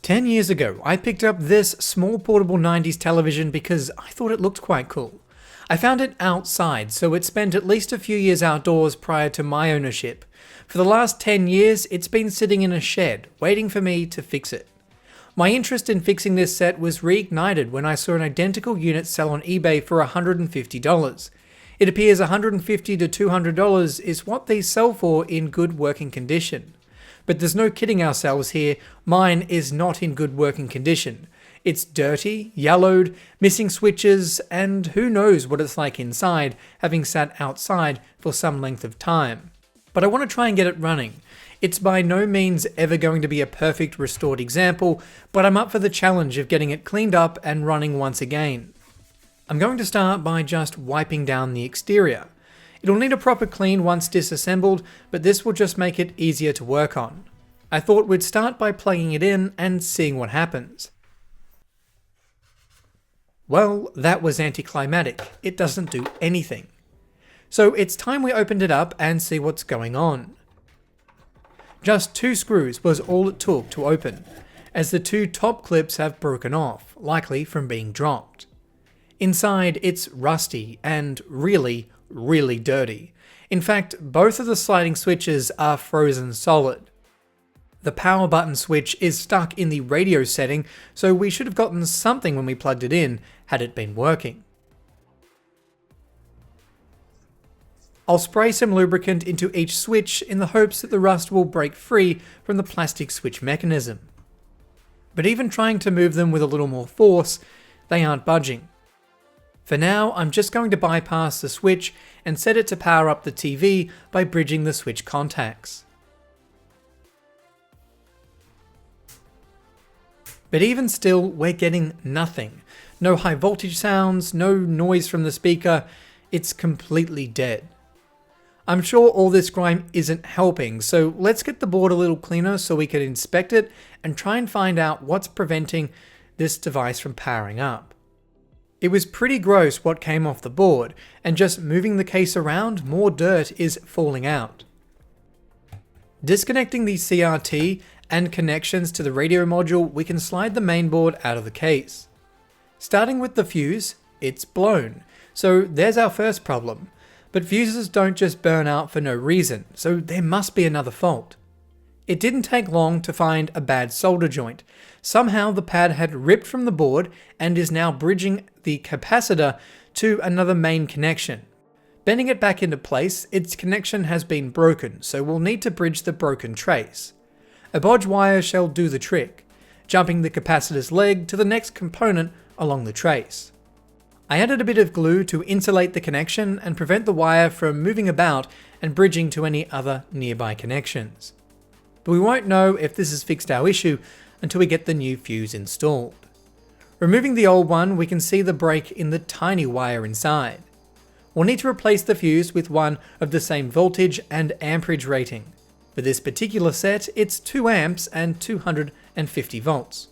10 years ago, I picked up this small portable 90s television because I thought it looked quite cool. I found it outside, so it spent at least a few years outdoors prior to my ownership. For the last 10 years, it's been sitting in a shed, waiting for me to fix it. My interest in fixing this set was reignited when I saw an identical unit sell on eBay for $150. It appears $150 to $200 is what these sell for in good working condition. But there's no kidding ourselves here, mine is not in good working condition. It's dirty, yellowed, missing switches, and who knows what it's like inside, having sat outside for some length of time. But I want to try and get it running. It's by no means ever going to be a perfect restored example, but I'm up for the challenge of getting it cleaned up and running once again. I'm going to start by just wiping down the exterior. It'll need a proper clean once disassembled, but this will just make it easier to work on. I thought we'd start by plugging it in and seeing what happens. Well, that was anticlimactic. It doesn't do anything. So it's time we opened it up and see what's going on. Just 2 screws was all it took to open, as the 2 top clips have broken off, likely from being dropped. Inside, it's rusty and really dirty. In fact, both of the sliding switches are frozen solid. The power button switch is stuck in the radio setting, so we should have gotten something when we plugged it in had it been working. I'll spray some lubricant into each switch in the hopes that the rust will break free from the plastic switch mechanism. But even trying to move them with a little more force, they aren't budging. For now, I'm just going to bypass the switch and set it to power up the TV by bridging the switch contacts. But even still, we're getting nothing. No high voltage sounds, no noise from the speaker, it's completely dead. I'm sure all this grime isn't helping, so let's get the board a little cleaner so we can inspect it and try and find out what's preventing this device from powering up. It was pretty gross what came off the board, and just moving the case around, more dirt is falling out. Disconnecting the CRT and connections to the radio module, we can slide the mainboard out of the case. Starting with the fuse, it's blown, so there's our first problem. But fuses don't just burn out for no reason, so there must be another fault. It didn't take long to find a bad solder joint. Somehow the pad had ripped from the board and is now bridging the capacitor to another main connection. Bending it back into place, its connection has been broken, so we'll need to bridge the broken trace. A bodge wire shall do the trick, jumping the capacitor's leg to the next component along the trace. I added a bit of glue to insulate the connection and prevent the wire from moving about and bridging to any other nearby connections. But we won't know if this has fixed our issue until we get the new fuse installed. Removing the old one, we can see the break in the tiny wire inside. We'll need to replace the fuse with one of the same voltage and amperage rating. For this particular set, it's 2 amps and 250 volts.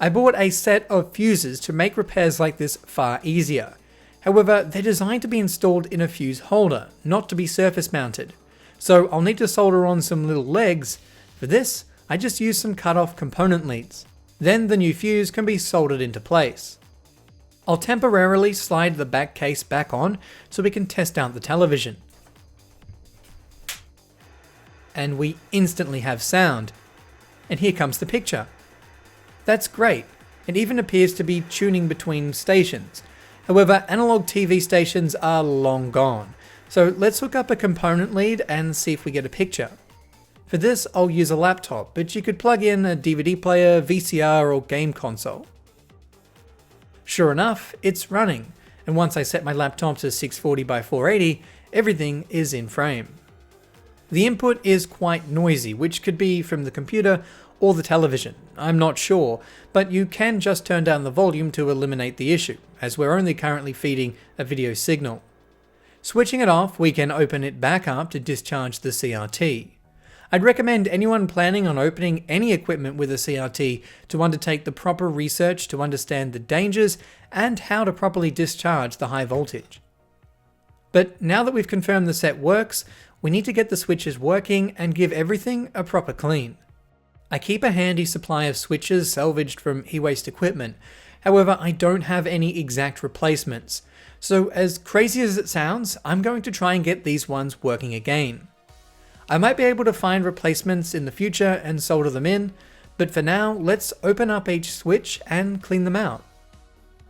I bought a set of fuses to make repairs like this far easier. However, they're designed to be installed in a fuse holder, not to be surface mounted. So I'll need to solder on some little legs. For this, I just use some cut-off component leads. Then the new fuse can be soldered into place. I'll temporarily slide the back case back on so we can test out the television. And we instantly have sound. And here comes the picture. That's great. It even appears to be tuning between stations. However, analog TV stations are long gone. So let's hook up a component lead and see if we get a picture. For this, I'll use a laptop, but you could plug in a DVD player, VCR, or game console. Sure enough, it's running, and once I set my laptop to 640 by 480, everything is in frame. The input is quite noisy, which could be from the computer or the television, I'm not sure, but you can just turn down the volume to eliminate the issue, as we're only currently feeding a video signal. Switching it off, we can open it back up to discharge the CRT. I'd recommend anyone planning on opening any equipment with a CRT to undertake the proper research to understand the dangers and how to properly discharge the high voltage. But now that we've confirmed the set works, we need to get the switches working and give everything a proper clean. I keep a handy supply of switches salvaged from e-waste equipment, however I don't have any exact replacements, so as crazy as it sounds, I'm going to try and get these ones working again. I might be able to find replacements in the future and solder them in, but for now let's open up each switch and clean them out.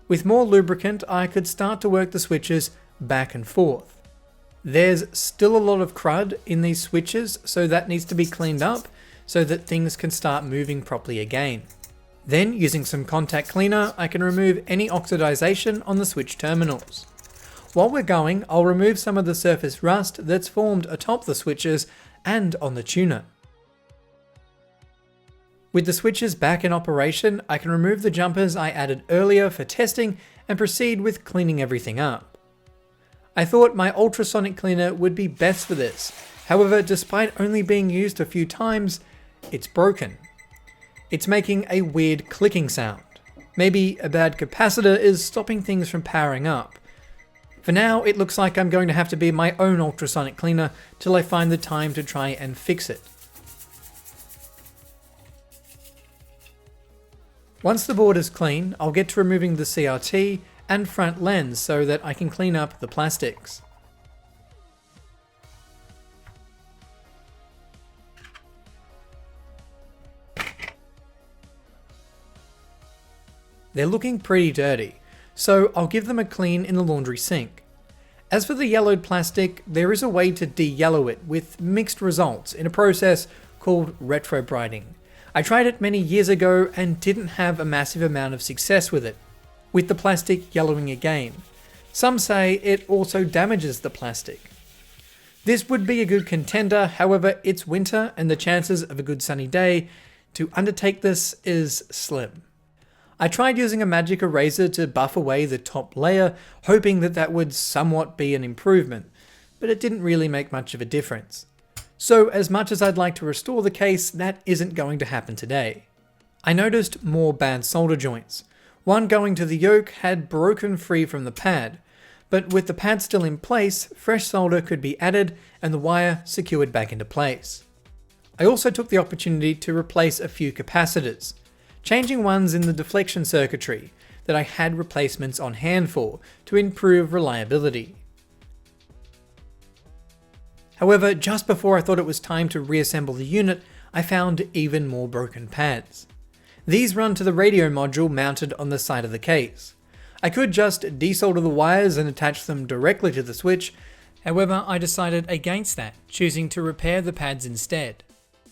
With more lubricant I could start to work the switches back and forth. There's still a lot of crud in these switches, so that needs to be cleaned up so that things can start moving properly again. Then, using some contact cleaner, I can remove any oxidization on the switch terminals. While we're going, I'll remove some of the surface rust that's formed atop the switches and on the tuner. With the switches back in operation, I can remove the jumpers I added earlier for testing and proceed with cleaning everything up. I thought my ultrasonic cleaner would be best for this, however, despite only being used a few times, it's broken. It's making a weird clicking sound. Maybe a bad capacitor is stopping things from powering up. For now, it looks like I'm going to have to be my own ultrasonic cleaner till I find the time to try and fix it. Once the board is clean, I'll get to removing the CRT and front lens so that I can clean up the plastics. They're looking pretty dirty, so I'll give them a clean in the laundry sink. As for the yellowed plastic, there is a way to de-yellow it with mixed results in a process called retrobrighting. I tried it many years ago and didn't have a massive amount of success with it, with the plastic yellowing again. Some say it also damages the plastic. This would be a good contender, however it's winter and the chances of a good sunny day to undertake this is slim. I tried using a magic eraser to buff away the top layer, hoping that that would somewhat be an improvement, but it didn't really make much of a difference. So as much as I'd like to restore the case, that isn't going to happen today. I noticed more bad solder joints. One going to the yoke had broken free from the pad, but with the pad still in place, fresh solder could be added and the wire secured back into place. I also took the opportunity to replace a few capacitors, changing ones in the deflection circuitry that I had replacements on hand for to improve reliability. However, just before I thought it was time to reassemble the unit, I found even more broken pads. These run to the radio module mounted on the side of the case. I could just desolder the wires and attach them directly to the switch, however I decided against that, choosing to repair the pads instead.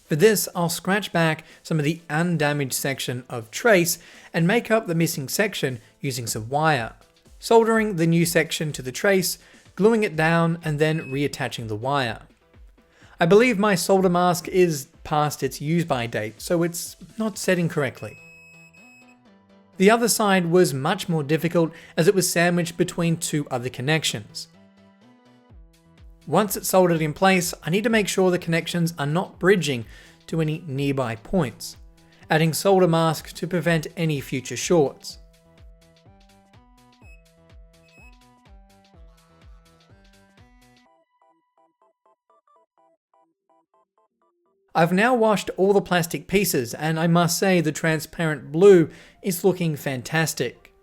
For this, I'll scratch back some of the undamaged section of trace and make up the missing section using some wire, soldering the new section to the trace, gluing it down and then reattaching the wire. I believe my solder mask is past its use-by date, so it's not setting correctly. The other side was much more difficult as it was sandwiched between two other connections. Once it's soldered in place, I need to make sure the connections are not bridging to any nearby points, adding solder mask to prevent any future shorts. I've now washed all the plastic pieces and I must say the transparent blue is looking fantastic.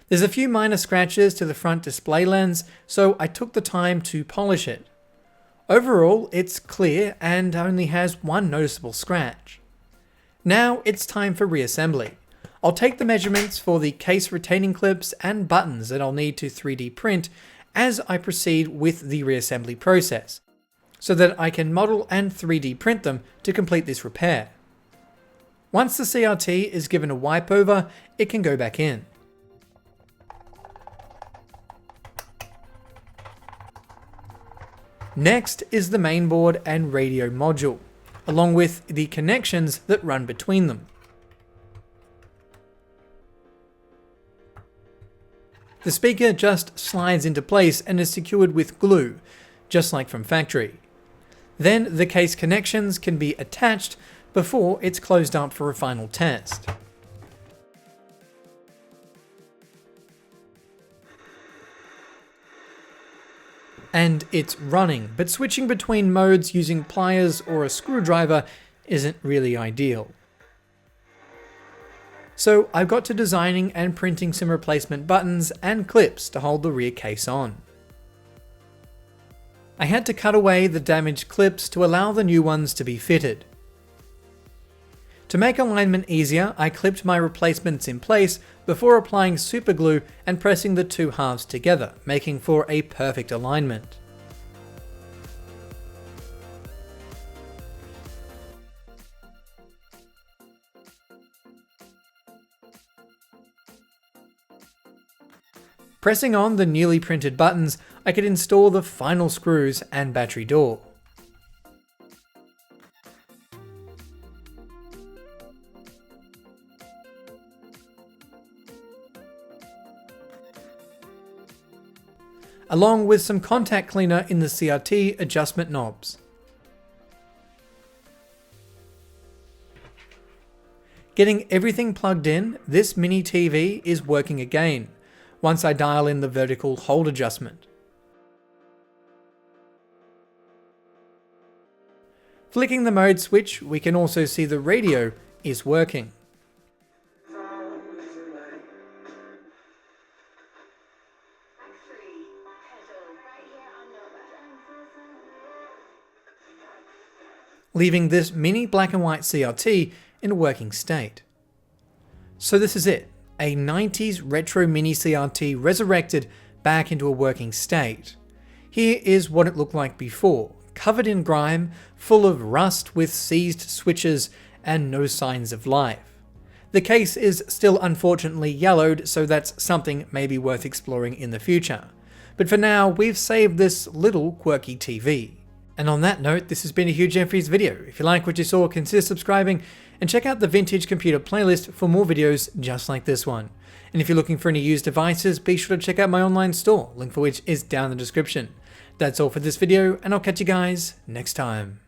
There's a few minor scratches to the front display lens, so I took the time to polish it. Overall, it's clear and only has one noticeable scratch. Now it's time for reassembly. I'll take the measurements for the case retaining clips and buttons that I'll need to 3D print as I proceed with the reassembly process, so that I can model and 3D print them to complete this repair. Once the CRT is given a wipe over, it can go back in. Next is the mainboard and radio module, along with the connections that run between them. The speaker just slides into place and is secured with glue, just like from factory. Then the case connections can be attached before it's closed up for a final test. And it's running, but switching between modes using pliers or a screwdriver isn't really ideal. So I got to designing and printing some replacement buttons and clips to hold the rear case on. I had to cut away the damaged clips to allow the new ones to be fitted. To make alignment easier, I clipped my replacements in place before applying super glue and pressing the two halves together, making for a perfect alignment. Pressing on the newly printed buttons, I could install the final screws and battery door. Along with some contact cleaner in the CRT adjustment knobs. Getting everything plugged in, this mini TV is working again, once I dial in the vertical hold adjustment. Flicking the mode switch, we can also see the radio is working. Leaving this mini black and white CRT in a working state. So this is it, a 90s retro mini CRT resurrected back into a working state. Here is what it looked like before, covered in grime, full of rust with seized switches and no signs of life. The case is still unfortunately yellowed, so that's something maybe worth exploring in the future. But for now, we've saved this little quirky TV. And on that note, this has been a Hugh Jeffries video. If you like what you saw, consider subscribing and check out the Vintage Computer playlist for more videos just like this one. And if you're looking for any used devices, be sure to check out my online store, link for which is down in the description. That's all for this video, and I'll catch you guys next time.